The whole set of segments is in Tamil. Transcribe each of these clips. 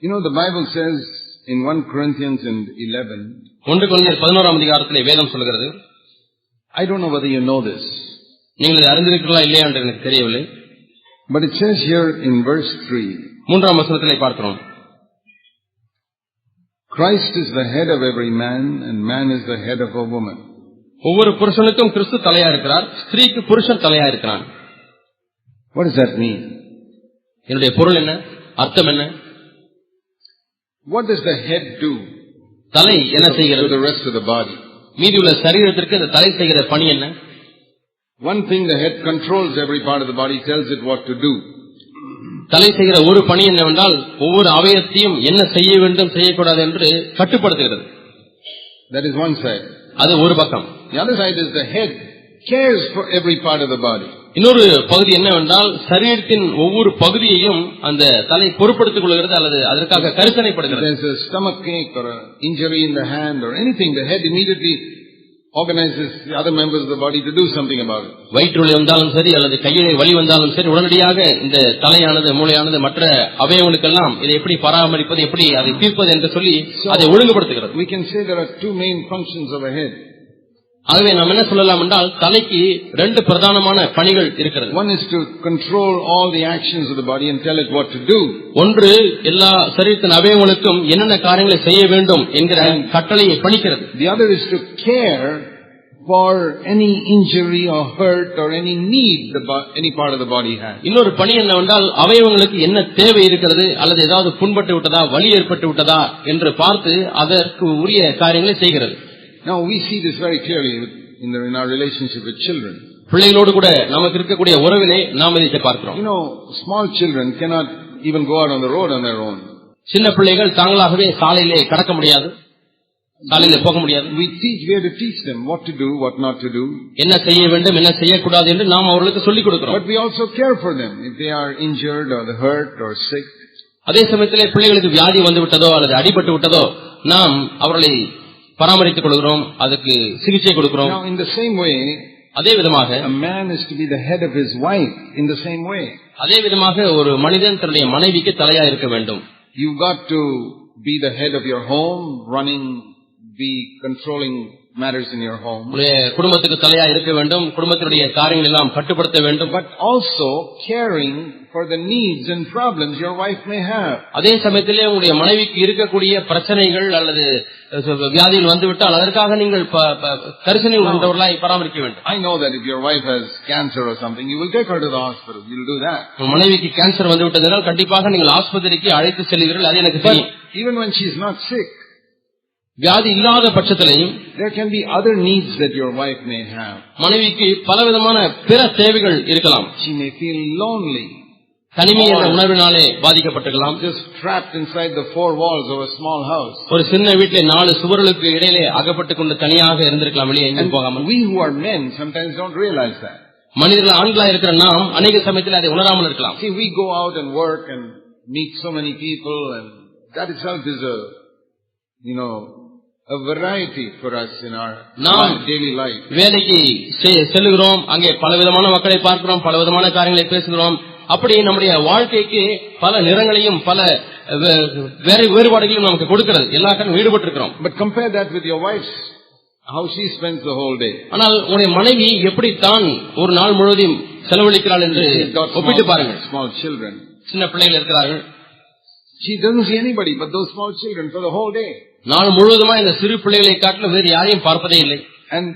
You know, the Bible says in 1 Corinthians 11, 1 கொரிந்தியர் 11ஆம் அதிகாரத்திலே வேதம் சொல்கிறது, I don't know whether you know this, நீங்கள் இதை அறிந்திருக்கிறீர்களா இல்லையா என்று எனக்கு தெரியவில்லை. but it says here in verse 3, 3ஆம் வசனத்திலே பார்க்கிறோம், Christ is the head of every man and man is the head of a woman. ஒவ்வொரு புருஷனுக்கும் கிறிஸ்து தலையா இருக்கிறார், ஸ்திரீக்கு புருஷன் தலையா இருக்கிறான். What does that mean? என்னுடைய பொருள் என்ன, அர்த்தம் என்ன? What does the head do தலை என்ன செய்கிறது to the rest of the body? மீதியுள்ள சரீரத்திற்கு இந்த தலை செய்கிற பணி என்ன? One thing, the head controls every part of the body, tells it what to do. தலை செய்கிற ஒரு பணி என்னவென்றால் ஒவ்வொரு அவயத்தையும் என்ன செய்ய வேண்டும் செய்யக்கூடாது என்று கட்டுப்படுத்துகிறது. That is one side. அது ஒரு பக்கம். The other side is the head cares for every part of the body. இன்னொரு பகுதி என்னவென்றால் சரீரத்தின் ஒவ்வொரு பகுதியையும் அந்த தலை பொறுப்படுத்திக் கொள்கிறது அல்லது அதற்காக கரிசனைப்படுகிறது. There's a stomach ache or an injury in the hand or anything, the head immediately organizes the other members of the body to do something about it. வயிற்றுவலி வந்தாலும் சரி அல்லது கையிலே வலி வந்தாலும் சரி, உடனடியாக இந்த தலையானது மூளையானது மற்ற அவயவங்களுக்கெல்லாம் இதை எப்படி பராமரிப்பது, எப்படி அதை தீர்ப்பது என்று சொல்லி அதை ஒழுங்குபடுத்துகிறது. We can say there are two main functions of a head. ஆகவே நாம் என்ன சொல்லலாம் என்றால் தலைக்கு ரெண்டு பிரதானமான பணிகள் இருக்கிறது. One is to control all the actions of the body and tell it what to do. ஒன்று எல்லா சரீரத்தின் அவயவங்களுக்கும் என்னென்ன காரியங்களை செய்ய வேண்டும் என்கிற கட்டளையை பணிக்கிறது. The other is to care for any injury or hurt or any need any part of the body has. இன்னொரு பணி என்னவென்றால் அவயவங்களுக்கு என்ன தேவை இருக்கிறது அல்லது ஏதாவது புண்பட்டு விட்டதா, வலி ஏற்பட்டு விட்டதா என்று பார்த்து அதற்கு உரிய காரியங்களை செய்கிறது. Now we see this very clearly in our relationship with children. பிள்ளைகளோடு கூட நமக்கு இருக்கக்கூடிய உறவிலே நாம் இதை பார்க்கிறோம். You know, small children cannot even go out on the road on their own. சின்ன பிள்ளைகள் தாங்களாகவே சாலையிலே கடக்க முடியாது, சாலையிலே போக முடியாது. We have to teach them what to do, what not to do. என்ன செய்ய வேண்டும், என்ன செய்யக்கூடாது என்று நாம் அவர்களுக்கு சொல்லிக் கொடுக்கிறோம். But we also care for them if they are injured or hurt or sick. அதே சமயத்திலே பிள்ளைகளுக்கு வியாதி வந்து விட்டதோ அல்லது அடிபட்டு விட்டதோ நாம் அவர்களை பராமரித்துக் கொள்கிறோம், அதுக்கு சிகிச்சை கொடுக்கிறோம். Now in the same way, அதே விதமாக a man is to be the head of his wife in the same way. அதே விதமாக ஒரு மனிதன் தன்னுடைய மனைவிக்கு தலையா இருக்க வேண்டும். You got to be the head of your home, be controlling matters in your home. குடும்பத்துக்கு தலையா இருக்க வேண்டும், குடும்பத்தினுடைய காரியங்கள் எல்லாம் கட்டுப்படுத்த வேண்டும். But also caring for the needs and problems your wife may have. அதே சமயத்திலே உங்களுடைய மனைவிக்கு இருக்கக்கூடிய பிரச்சனைகள் அல்லது வியாதிகள் வந்துவிட்டால் அதற்காக நீங்கள் கரிசனை உள்ளவர்களாய் பராமரிக்க வேண்டும். I know that if your wife has cancer or something, you will take her to the hospital. You will do that. மனைவிக்கு கேன்சர் வந்து விட்டதால் கண்டிப்பாக நீங்கள் ஆஸ்பத்திரிக்கு அழைத்து செல்வீர்கள், அது எனக்கு தெரியும். Even when she is not sick, வியாதி இல்லாத பட்சத்திலேயும் there can be other needs that your wife may have. மனைவிக்கு பலவிதமான பிற தேவைகள் இருக்கலாம். She may feel lonely, தனிமை என்ற உணர்வினாலே பாதிக்கப்பட்டிருக்கலாம். just trapped inside the four walls of a small house. ஒரு சின்ன வீட்டிலே 4 சுவர்களுக்கு இடையிலே அகப்பட்டுக் கொண்டு தனியாக இருந்திருக்கலாம், வெளியே எங்கும் போகாமல். We who are men sometimes don't realize that. மனிதர்கள் ஆண்களா இருக்கிற நாம் அநேக சமயத்தில் அதை உணராமல் இருக்கலாம். See, we go out and work and meet so many people, and that itself is a variety for us in our daily life. வேலைக்கு செல்கிறோம், அங்கே பலவிதமான மக்களை பார்க்கிறோம், பலவிதமான காரியங்களை பேசுகிறோம். அப்படி நம்முடைய வாழ்க்கைக்கு பல நிறங்களையும் பல வேறுபாடுகளையும் நமக்கு கொடுக்கிறது, எல்லா காரணம் ஈடுபட்டிருக்கிறோம். But compare that with your wife, how she spends the whole day. ஆனால் உங்களுடைய மனைவி எப்படி தான் ஒரு நாள் முழுவதும் செலவழிக்கிறாள் என்று ஒப்பிட்டு பாருங்கள். Small children, சின்ன பிள்ளைகள் இருக்கிறார்கள். She doesn't see anybody but those small children for the whole day. நாள் முழுவதுமா இந்த சிறு பிள்ளைகளை காட்டிலும் வேறு யாரையும் பார்ப்பதே இல்லை. And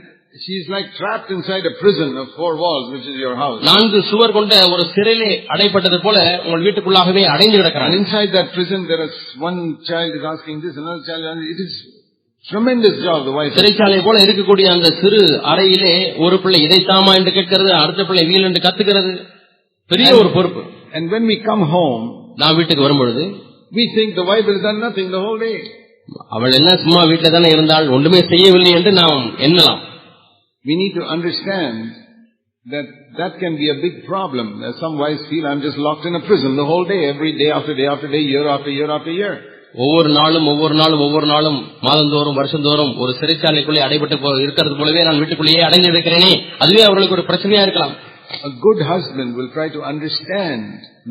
she is like trapped inside a prison of 4 walls, which is your house. 4 சுவர் கொண்ட ஒரு சிறையிலே அடைப்பட்டது போல உங்கள் வீட்டுக்குள்ளாகவே அடைந்து கிடக்கிறார். Inside that prison there is one child is asking this, another child, and it is tremendous job the wife. சிறைச்சாலை போல இருக்கக்கூடிய அந்த சிறு அறையிலே ஒரு பிள்ளை இதைத்தாமா என்று கேட்கிறது, அடுத்த பிள்ளை வீல் என்று கத்துக்கிறது, பெரிய ஒரு பொறுப்பு. And when we come home, நான் வீட்டுக்கு வரும்பொழுது we think the wife has done nothing the whole day. அவள் என்ன சும்மா வீட்டில தானே இருந்தால் ஒன்றுமே செய்யவில்லை என்று நாம் எண்ணலாம். We need to understand that can be a big problem. As some wives feel, I'm just locked in a prison the whole day, every day after day after day, year after year after year. ஒவ்வொரு நாளும் மாதந்தோறும் வருஷந்தோறும் ஒரு சிறைச்சாலைக்குள்ளே அடைபட்டு இருக்கிறது போலவே நான் வீட்டுக்குள்ளேயே அடைந்து இருக்கிறேனே, அதுவே அவர்களுக்கு ஒரு பிரச்சனையா இருக்கலாம். A good husband will try to understand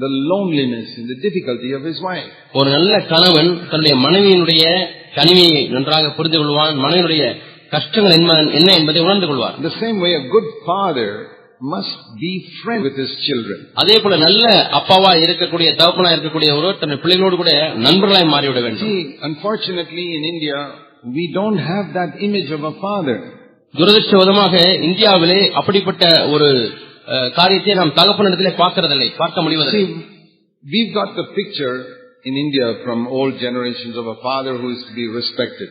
the loneliness and the difficulty of his wife. ஒரு நல்ல கணவன் தன்னுடைய மனைவியினுடைய தனிமையை நன்றாக புரிந்து கொள்வான், மனைவியுடைய கஷ்டங்கள் என்ன என்பதை உணர்ந்து கொள்வார். The same way a good father must be friend with his children. அதே போல நல்ல அப்பாவா இருக்கக்கூடிய தகப்பனா இருக்கக்கூடிய ஒருவர் தன் பிள்ளைகளோடு கூட நண்பர்களாய் மாறிவிட வேண்டும். See, unfortunately in India we don't have that image of a father. துரதிர்ஷ்டவசமாக இந்தியாவிலே அப்படிப்பட்ட ஒரு காரியத்தை நாம் தகப்பனிடத்திலே பார்க்க முடிவதில்லை. We've got the picture in India from old generations of a father who is to be respected.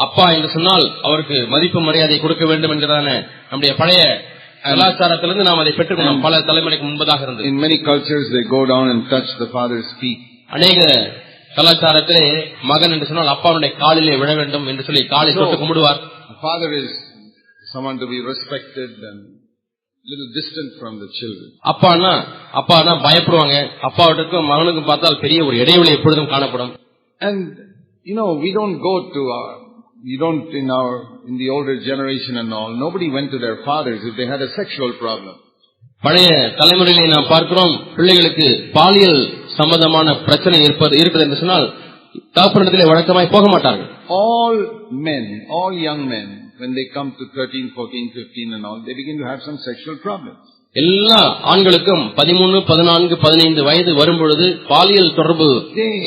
அப்பா என்று சொன்னால் அவருக்கு மதிப்பு மரியாதை கொடுக்க வேண்டும் என்கிறதான நம்முடைய பழைய கலாச்சாரத்திலிருந்து நாம் அதை பெற்றுக்கொண்டோம். பல தலைமுறைக்கு முன்பதாக இருந்தது. In many cultures they go down and touch the father's feet. அநேக கலாச்சாரத்திலே மகன் என்று சொன்னால் அப்பாவுடைய காலிலே விழ வேண்டும் என்று சொல்லி காலை தொட்டு கும்பிடுவார். Father is someone to be respected and little distant from the children. அப்பானா பயப்படுவாங்க. அப்பாவுக்கும் மகனுக்கும் பார்த்தால் பெரிய ஒரு இடைவெளி எப்பொழுதும் காணப்படும். And we don't go to in the older generation and all, nobody went to their fathers if they had a sexual problem. பழைய தலைமுறையிலே நாம் பார்க்கிறோம், பிள்ளைகளுக்கு பாலியல் சம்பந்தமான பிரச்சனை இருக்குது என்று சொன்னால் தகப்பனிடத்திலே வழக்கமாய் போக மாட்டார்கள். All young men, when they come to 13, 14, 15 and all, they begin to have some sexual problems. எல்லா ஆண்களுக்கும் 13, 14, 15 வயது வரும்பொழுது பாலியல் தொடர்பு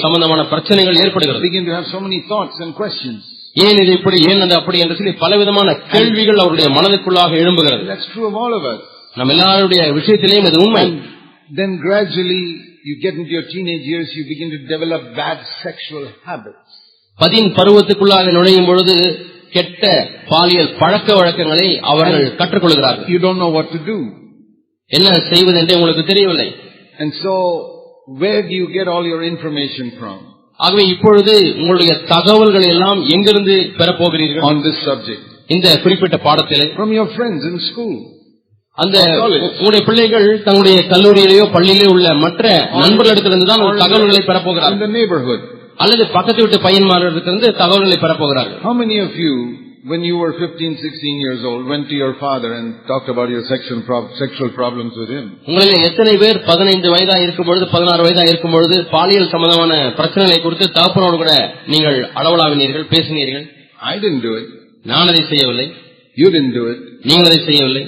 சம்பந்தமான பிரச்சனைகள் ஏற்படுகிறது. They begin to have so many thoughts and questions. ஏன் இது இப்படி, ஏன் அது அப்படி என்று சொல்லி பலவிதமான கேள்விகள் அவருடைய மனதுக்குள்ளாக எழும்புகிறது. That's true of all of us. நம்ம எல்லாருடைய விஷயத்திலேயும் இது உண்மை. Then gradually you get into your teenage years, you begin to develop bad sexual habits. 10 பருவத்துக்குள்ளாக நுழையும் பொழுது கெட்ட பாலியல் பழக்க வழக்கங்களை அவர்கள் கற்றுக்கொள்கிறார்கள். You don't know what to do. என்ன செய்வது என்று உங்களுக்கு தெரியவில்லை. And so where do you get all your information from? ஆகவே இப்பொழுது உங்களுடைய தகவல்கள் எல்லாம் எங்கிருந்து பெறப்போகிறீர்கள்? On this subject. இந்த குறிப்பிட்ட பாடத்திலே From your friends in school. அந்த உங்களுடைய பிள்ளைகள் தங்களுடைய கல்லூரியிலேயோ பள்ளியிலே உள்ள மற்ற நண்பர்களிடத்திலிருந்து தான் தகவல்களை பெறப்போகிறார்கள். In the neighborhood. அல்லது பக்கத்து வீட்டு பையன்மாரிடத்திலிருந்து தகவல்களை பெறப்போகிறார்கள். How many of you, when you were 15, 16 years old, went to your father and talked about your sexual problems with him? உங்களில் எத்தனை பேர் 15 வயதா இருக்கும் பொழுது 16 வயதா இருக்கும் பொழுது பாலியல் சம்பந்தமான பிரச்சனைகளை குறித்து தகப்பனோடு கூட நீங்கள் அளவலாவினீர்கள், பேசினீர்கள்? I didn't do it. நான் அதை செய்யவில்லை. You didn't do it. நீங்கள் அதை செய்யவில்லை.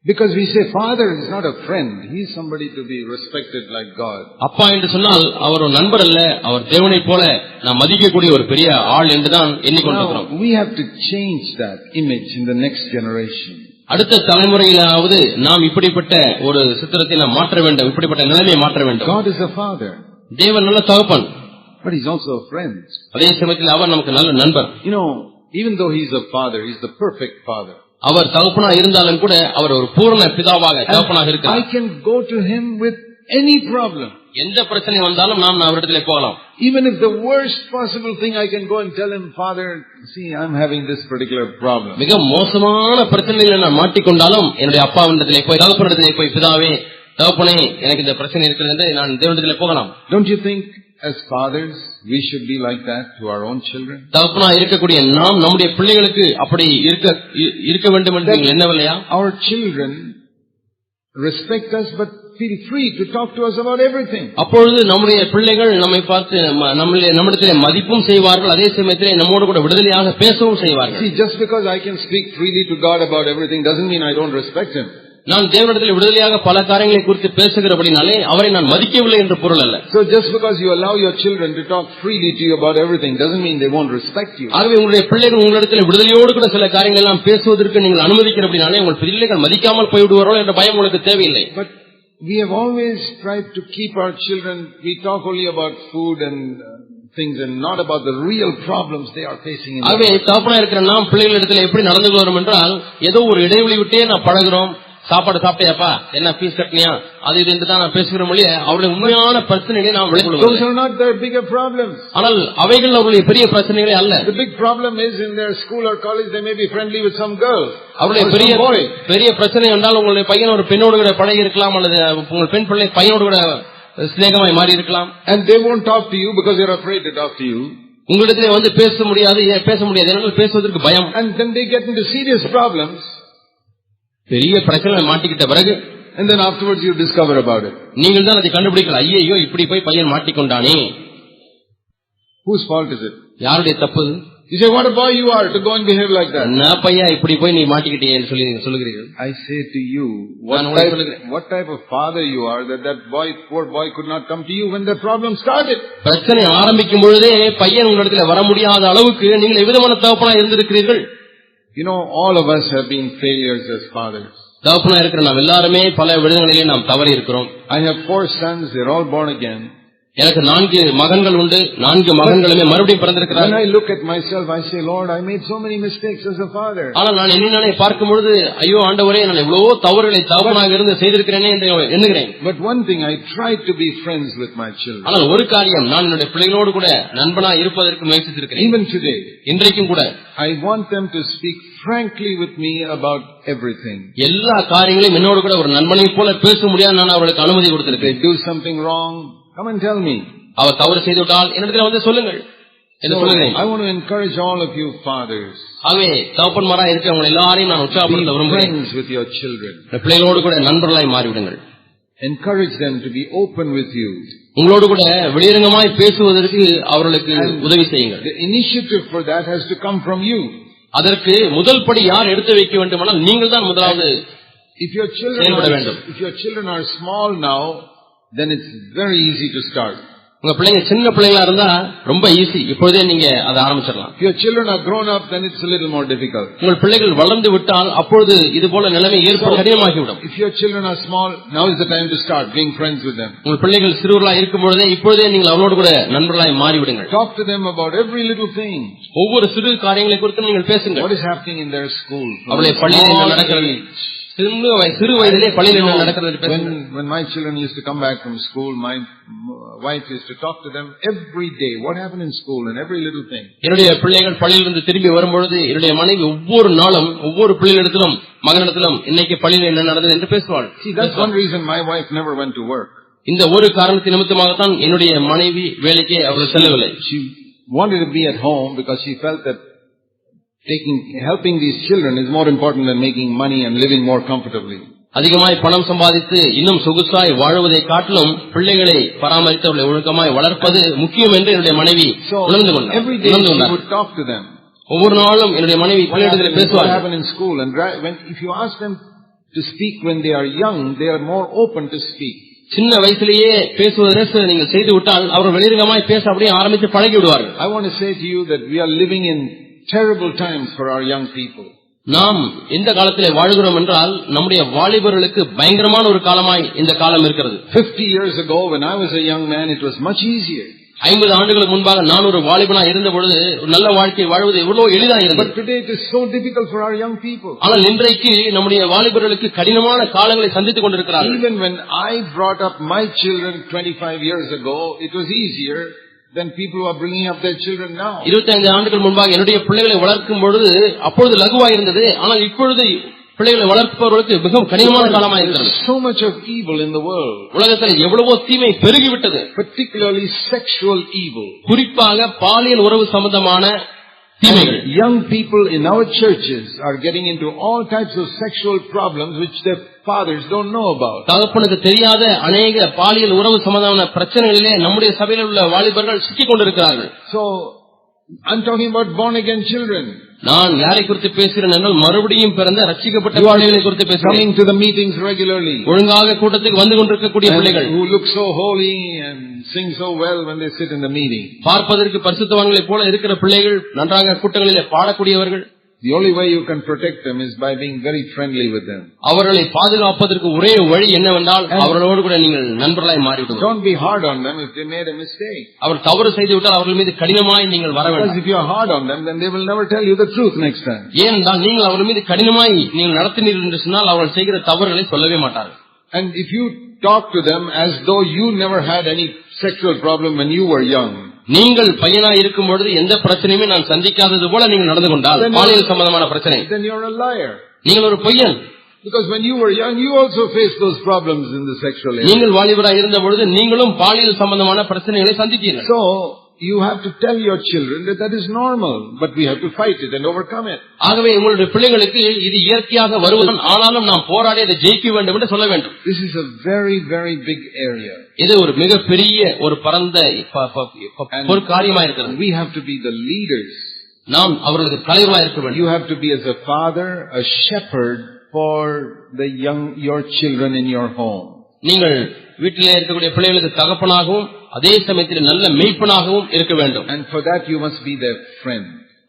Because we say father is not a friend, he is somebody to be respected like God. அப்பா என்று சொன்னால் அவர் ஒரு நண்பர் அல்ல, அவர் தேவனைப் போல நாம் மதிக்கக்கூடிய ஒரு பெரிய ஆள் என்றுதான் எண்ணிக்கொண்டிருக்கிறோம். We have to change that image in the next generation. அடுத்த தலைமுறையிலாவது நாம் இப்படிப்பட்ட ஒரு சித்திரத்தை நாம் மாற்ற வேண்டும், இப்படிப்பட்ட நிலைமையை மாற்ற வேண்டும். God is a father. தேவன் நல்ல தகப்பன். But he's also a friend. அதே சமயத்தில் அவர் நமக்கு நல்ல நண்பர். Even though he's a father, he's the perfect father. அவர் தகப்பனா இருந்தாலும் கூட அவர் ஒரு பூரண பிதாவாக தகப்பனாக இருக்கிறார். I can go to him with any problem. எந்த பிரச்சனை வந்தாலும் நாம் அவரிடத்திலே போகலாம். Even if the worst possible thing, I can go and tell him, Father, see, I'm having this particular problem. மிக மோசமான பிரச்சனைகளை நான் மாட்டிக்கொண்டாலும் என்னுடைய அப்பாவிடத்திலே போய் தகப்பனிடத்திலே போய் பிதாவே தகப்பனே எனக்கு இந்த பிரச்சனை இருக்கிறது என்று நான் தேவனிடத்திலே போகலாம். Don't you think as fathers we should be like that to our own children? தகப்பனா இருக்கக்கூடிய நாம் நம்முடைய பிள்ளைகளுக்கு அப்படி இருக்க வேண்டும் என்று நீங்கள் எண்ணவில்லையா? Our children respect us but feel free to talk to us about everything. அப்பொழுது நம்முடைய பிள்ளைகள் நம்மை பார்த்து நம்மிடத்திலே மதிப்பும் செய்வார்கள், அதே சமயத்திலே நம்மோடு கூட விடுதலையாக பேசவும் செய்வார்கள். See, just because I can speak freely to God about everything doesn't mean I don't respect him. நான் தேவனிடத்தில் விடுதலையாக பல காரியங்களை குறித்து பேசுகிறபடினாலே அவரை நான் மதிக்கவில்லை என்று பொருள் அல்ல. So just because you allow your children to talk freely to you about everything doesn't mean they won't respect you. ஆகவே உங்களுடைய பிள்ளைகள் உங்களிடத்தில் விடுதலையோடு கூட சில காரியங்கள் எல்லாம் பேசுவதற்கு நீங்கள் அனுமதிக்கிறபடினாலே உங்கள் பிள்ளைகள் மதிக்காமல் போய்விடுவார்களோ என்ற பயம் உங்களுக்கு தேவையில்லை. But we have always tried to keep our children, we talk only about food and things and not about the real problems they are facing in life. ஆகவே தகப்பனா இருக்கிற நாம் பிள்ளைகளிடத்தில் எப்படி நடந்து கொள்கிறோம் என்றால் ஏதோ ஒரு இடைவெளி விட்டே நான் பழகுறோம். சாப்பாடு சாப்பிட்டியாப்பா, என்ன ஃபீஸ் கட்டினியா, அது இது என்று தான் நான் பேசுகிறோம். அவருடைய உண்மையான பிரச்சனைகளை நாம் விளக்குவோம். Those are not their bigger problems. ஆனால் அவைகள் அவருடைய பெரிய பிரச்சனைகளே அல்ல. The big problem is in their school or college they may be friendly with some girl. அவருடைய பெரிய பிரச்சனை என்றால் உங்களுடைய பையன் ஒரு பெண்ணோடு கூட பழகி இருக்கலாம், அல்லது உங்கள் பெண் பிள்ளை பையனோடு கூட சிநேகமாய் மாறி இருக்கலாம். And they won't talk to you because you're afraid to talk to you. உங்களிடத்திலே வந்து பேச முடியாது, ஏனால் பேசுவதற்கு பயம். And then they get into serious problems. பெரிய பிரச்சனை மாட்டிக்கிட்ட பிறகு and then afterwards you discover about it. நீங்கள் தான் அதை கண்டுபிடிக்கலாம். ஐயோ இப்படி போய் பையன் மாட்டிக்கொண்டானே. Whose fault is it? யாருடைய தப்பு? You say, what a boy you are to go and behave like that. நான் பையன் இப்படி போய் நீ மாட்டிக்கிட்டேன்னு சொல்லுகிறீர்கள். I say to you, what type of father you are that poor boy could not come to you when the problem started. பிரச்சனை ஆரம்பிக்கும் பொழுதே பையன் உங்களிடத்தில் வர முடியாத அளவுக்கு நீங்கள் எவ்விதமான தகப்பனா இருந்திருக்கிறீர்கள். You know, all of us have been failures as fathers. தகப்பனா இருக்கிற நாம் எல்லாருமே பல விடங்களிலே நாம் தவறி இருக்கிறோம். I have 4 sons, they're all born again. எனக்கு 4 மகன்கள் உண்டு. 4 மகன்களுமே மறுபடியும் பிறந்திருக்கிறார்கள். When I look at myself, I say, Lord, I made so many mistakes as a father. ஆனால் நான் என்னை பார்க்கும் பொழுது ஐயோ ஆண்டவரே நான் எவ்வளவோ தவறுகளை தகப்பனாக இருந்து செய்திருக்கிறேனே என்று எண்ணுகிறேன். But one thing, I try to be friends with my children. ஆனால் ஒரு காரியம், நான் என்னுடைய பிள்ளைகளோடு கூட நண்பனா இருப்பதற்கு முயற்சித்திருக்கிறேன். Even today, இன்றைக்கும் கூட I want them to speak frankly with me about everything. எல்லா காரியங்களையும் என்னோடு கூட ஒரு நண்பனை போல பேச முடியாது நான் அவர்களுக்கு அனுமதி கொடுத்திருக்கிறேன். They do something wrong, come and tell me. அவர் தவறு செய்துவிட்டால் என்னிடத்தில் வந்து சொல்லுங்கள் என்று சொல்லுகிறேன். I want to encourage all of you fathers. ஆகவே தகப்பன்மாரா இருக்கிறவங்க எல்லாரையும் நான் உற்சாகப்படுத்த விரும்புகிறேன். Be friends with your children. பிள்ளைகளோடு கூட நண்பர்களாய் மாறிவிடுங்கள். Encourage them to be open with you. உங்களோடு கூட வெளியரங்கமாய் பேசுவதற்கு அவர்களுக்கு உதவி செய்யுங்கள். The initiative for that has to come from you. அதற்கு முதல் படி யார் எடுத்து வைக்க வேண்டுமானால் நீங்கள் தான் முதலாவது செயல்பட வேண்டும். If your children are small now, then it's very easy to start. உங்க பிள்ளைங்க சின்ன பிள்ளைங்களா இருந்தா ரொம்ப ஈஸி, இப்பொழுதே நீங்க அதை ஆரம்பிச்சிடலாம். If your children are grown up, then it's a little more difficult. உங்கள் பிள்ளைகள் வளர்ந்து விட்டால் அப்பொழுது இது போல நிலைமை ஏற்பட கடினமாகிவிடும். If your children are small, now is the time to start being friends with them. உங்கள் பிள்ளைகள் சிறுவர்களாக இருக்கும் பொழுதே இப்பொழுதே நீங்கள் அவர்களோடு கூட நண்பர்களாய் மாறிவிடுங்கள். Talk to them about every little thing. ஒவ்வொரு சிறு காரியங்களை குறித்து நீங்கள் பேசுங்கள். What is happening in their school? அவருடைய பள்ளியில் என்ன நடக்கிறது, சிறு வயதிலே பள்ளியில் என்ன நடக்கிறது. When my children used to come back from school, my wife used to talk to them every day. What happened in school and every little thing. என்னுடைய பிள்ளைகள் பள்ளியிலிருந்து திரும்பி வரும்பொழுது என்னுடைய மனைவி ஒவ்வொரு நாளும் ஒவ்வொரு பிள்ளைகளிடத்திலும் மகனிடத்திலும் இன்னைக்கு பள்ளியில் என்ன நடந்தது என்று பேசுவாள். See, that's one reason my wife never went to work. இந்த ஒரு காரணத்தின் நிமித்தமாகத்தான் என்னுடைய மனைவி வேலைக்கு அவள் செல்லவில்லை. She wanted to be at home because she felt that helping these children is more important than making money and living more comfortably. அதிகமாய் பணம் சம்பாதித்து இன்னும் சொகுசாய் வாழுவதை காட்டிலும் பிள்ளைகளை பராமரித்து அவர்களை ஒழுக்கமாய் வளர்ப்பது முக்கியம் என்று என்னுடைய மனைவி உணர்ந்து கொண்டார். Every day she would talk to them. ஒவ்வொரு நாளும் என்னுடைய மனைவி பிள்ளைகளிடத்தில் பேசுவார். What happened in school, and if you ask them to speak when they are young, they are more open to speak. சின்ன வயசுலேயே பேசுவதற்கு நீங்கள் செய்து விட்டால் அவர்கள் வெளிரங்கமாய் பேச அப்படியே ஆரம்பித்து பழகி விடுவார்கள். I want to say to you that we are living in terrible times for our young people. நாம் எந்த காலத்திலே வாழ்கிறோம் என்றால் நம்முடைய வாலிபர்களுக்கு பயங்கரமான ஒரு காலமாய் இந்த காலம் இருக்கிறது. 50 years ago when I was a young man, it was much easier. 50 ஆண்டுகளுக்கு முன்பாக நான் ஒரு வாலிபனா இருந்த பொழுது நல்ல வாழ்க்கை வாழ்வது எவ்வளவு எளிதாக இருந்தது. But today it is so difficult for our young people. ஆனால் இன்றைக்கு நம்முடைய வாலிபர்களுக்கு கடினமான காலங்களை சந்தித்துக் கொண்டிருக்கிறார்கள். Even when I brought up my children 25 years ago, it was easier than people who are bringing up their children now. 25 ஆண்டுகள் முன்பாக என்னுடைய பிள்ளைகளை வளர்க்கும் பொழுது அப்பொழுது லகுவாக இருந்தது. ஆனால் இப்பொழுது பிள்ளைகளை வளர்ப்பவர்களுக்கு மிகவும் கடினமான காலமாக இருக்கிறது. So much of evil in the world. உலகத்தில் எவ்வளவோ தீமை பெருகிவிட்டது. Particularly sexual evil. குறிப்பாக பாலியல் உறவு சம்பந்தமான தீமைகள். Young people in our churches are getting into all types of sexual problems which their fathers don't know about. தகப்பனுக்கு தெரியாத அநேக பாலியல் உறவு சம்பந்தமான பிரச்சனைகளிலே நம்முடைய சபையில் உள்ள வாலிபர்கள் சிக்கிக் கொண்டிருக்கிறார்கள். So I'm talking about born again children. நான் யாரை குறித்து பேசுகிறேன் என்றால் மறுபடியும் பிறந்த ரட்சிக்கப்பட்ட பிள்ளைகளை குறித்து பேசுகிறேன். Coming to the meetings regularly. ஒழுங்காக கூட்டத்துக்கு வந்து கொண்டிருக்கக்கூடிய பிள்ளைகள். Who look so holy and sing so well when they sit in the meeting. பார்ப்பதற்கு பரிசுத்தவான்களைப் போல இருக்கிற பிள்ளைகள் நன்றாக கூட்டங்களிலே பாடக்கூடியவர்கள். The only way you can protect them is by being very friendly with them. அவர்களை பாதுகாப்பதற்கு ஒரே வழி என்னவென்றால் அவர்களோடு கூட நீங்கள் நண்பர்களாய் மாறிவிடுங்கள். Don't be hard on them if they made a mistake. அவர் தவறு செய்து விட்டால் அவர்கள் மீது கடினமாய் நீங்கள் வர வேண்டாம். Because if you are hard on them, then they will never tell you the truth next time. ஏனென்றால் நீங்கள் அவர்கள் மீது கடினமாய் நீங்கள் நடத்தினீர்கள் என்று சொன்னால் அவர்கள் செய்கிற தவறுகளை சொல்லவே மாட்டார்கள். And if you talk to them as though you never had any sexual problem when you were young, நீங்கள் பையனாய் இருக்கும் பொழுது எந்த பிரச்சனையுமே நான் சந்திக்காதது போல நீங்கள் நடந்து கொண்டால் பாலியல் சம்பந்தமான பிரச்சனை, then you are a liar. நீங்கள் ஒரு பொய்யன். Because when you were young, you also faced those problems in the sexual area. நீங்கள் வாலிபராய் இருந்த பொழுது நீங்களும் பாலியல் சம்பந்தமான பிரச்சனைகளை சந்தித்தீர்கள். So you have to tell your children that that is normal, but we have to fight it and overcome it. ஆகவே உங்களுடைய பிள்ளைகளுக்கு இது இயற்கையாக வருவதுதான், ஆனாலும் நாம் போராடி அதை ஜெயிக்க வேண்டும் என்று சொல்ல வேண்டும். This is a very, very big area. இது ஒரு மிகப்பெரிய ஒரு பரந்த ஒரு காரியமா இருக்கிறது. We have to be the leaders. நாம் அவர்களுக்கு தலைவராக இருக்க வேண்டும். You have to be as a father, a shepherd for your children in your home. நீங்கள் வீட்டிலே இருக்கக்கூடிய பிள்ளைகளுக்கு தகப்பனாகவும் அதே சமயத்தில் நல்ல மேய்ப்பனாகவும் இருக்க வேண்டும். And for that you must be their friend.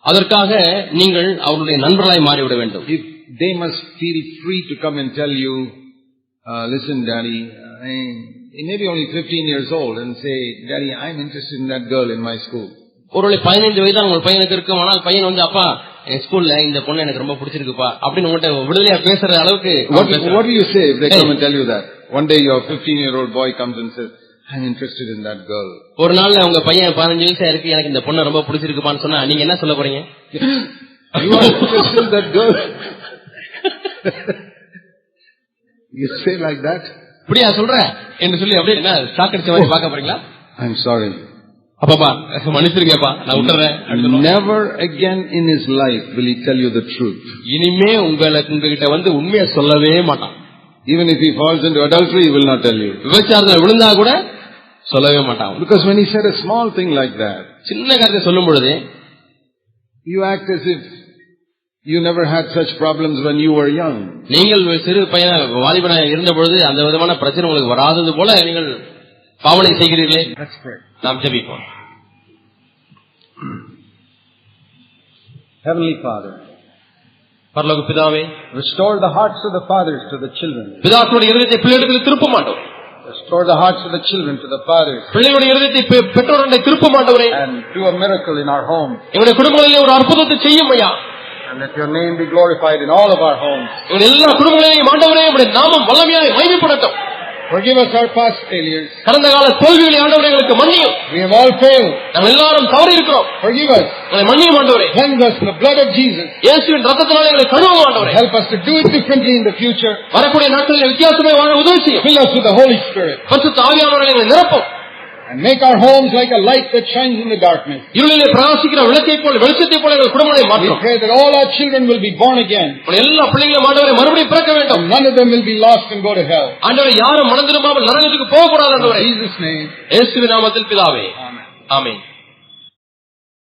அதற்காக நீங்கள் அவர்களுடைய நண்பர்களாய் மாறிவிட வேண்டும். If they must feel free to come and tell you, listen daddy, he may be only 15 years old, and say, daddy, I'm interested in that girl in my school. ஒருவேளை 15 வயது உங்கள் பையனுக்கு இருக்கும், ஆனால் பையன் வந்து அப்பா என் ஸ்கூல்ல இந்த பொண்ணு எனக்கு ரொம்ப பிடிச்சிருக்குப்பா அப்படின்னு உங்கள்கிட்ட விடுதலையா பேசுற அளவுக்கு. What do you say if they come and tell you that? One day your 15-year-old boy comes and says, I'm interested in that girl. ஒரு நாள்ல உங்க பையன் 15 வயசா இருக்கு, எனக்கு இந்த பொண்ணு ரொம்ப பிடிச்சிருக்குப்பான்னு சொன்னா நீங்க என்ன சொல்ல போறீங்க? You are interested in that girl? You say like that? இப்படியா சொல்ற என்று சொல்லி அப்படியே என்ன சாக்கடிச்ச மாதிரி பார்க்க போறீங்களா? I'm sorry. அப்பா மன்னிச்சிருங்கப்பா, நான் விட்டுறேன். Never again in his life will he tell you the truth. இனிமே உங்ககிட்ட வந்து உண்மையை சொல்லவே மாட்டான். Even if he falls into adultery, he will not tell you. விபச்சாரத்தில் விழுந்தா கூட சொல்லவே மாட்டான். Because when he said a small thing like that, சின்ன காரியத்தை சொல்லும் பொழுது you act as if you never had such problems when you were young. நீங்கள் சிறு பையன் வாலிபனா இருந்த பொழுது அந்த விதமான பிரச்சனை உங்களுக்கு வராதது போல நீங்கள் பாவனை செய்கிறீர்களே. நாம் ஜெபிப்போம். Heavenly Father, பரலோக பிதாவே, restore the hearts of the fathers to the children. பிதாக்களுடைய இருதயத்தை பிள்ளைகளுக்கு திருப்ப மாட்டோம். Restore the hearts of the children to the fathers. பிள்ளைகளுடைய இருதயத்தை பெற்றோருடைய திருப்ப மாட்டவரே. And do a miracle in our homes. எங்களுடைய குடும்பங்களிலே ஒரு அற்புதத்தை செய்யும் ஐயா. And let your name be glorified in all of our homes. எல்லா குடும்பங்களிலேயும் ஆண்டவரே உம்முடைய நாமம் வல்லமையாய் மகிமைப்படட்டும். Forgive us our past failures. கடந்த கால தோல்விகளை ஆண்டவரே எங்களுக்கு மன்னியும். We have all failed. நாம் எல்லாரும் தவறி இருக்கிறோம். Forgive us. எங்களை மன்னியும் ஆண்டவரே. Cleanse us in the blood of Jesus. இயேசுவின் இரத்தத்தினாலே எங்களை கழுவும் ஆண்டவரே. Help us to do it differently in the future. வரக்கூடிய நாட்களில் வித்தியாசமாய் வாழ உதவி செய்யும். Fill us with the Holy Spirit. பரிசுத்த ஆவியானவரை எங்களை நிரப்பும். And make our homes like a light that shines in the darkness. இருளிலே பிரகாசிக்கிற விளக்கைப் போல வெளிச்சத்தைப் போல எங்கள் குடும்பங்களை We மாற்றும். pray that all our children will be born again. எல்லா பிள்ளைகளும் ஆண்டவரே மறுபடியும் பிறக்க வேண்டும். And none of them will be lost and go to hell. ஆண்டவரே யாரும் மனம் திரும்பாமல் நரகத்துக்கு போக கூடாது ஆண்டவரே. In Jesus' name. இயேசுவின் நாமத்தில் பிதாவே. Amen. ஆமென்.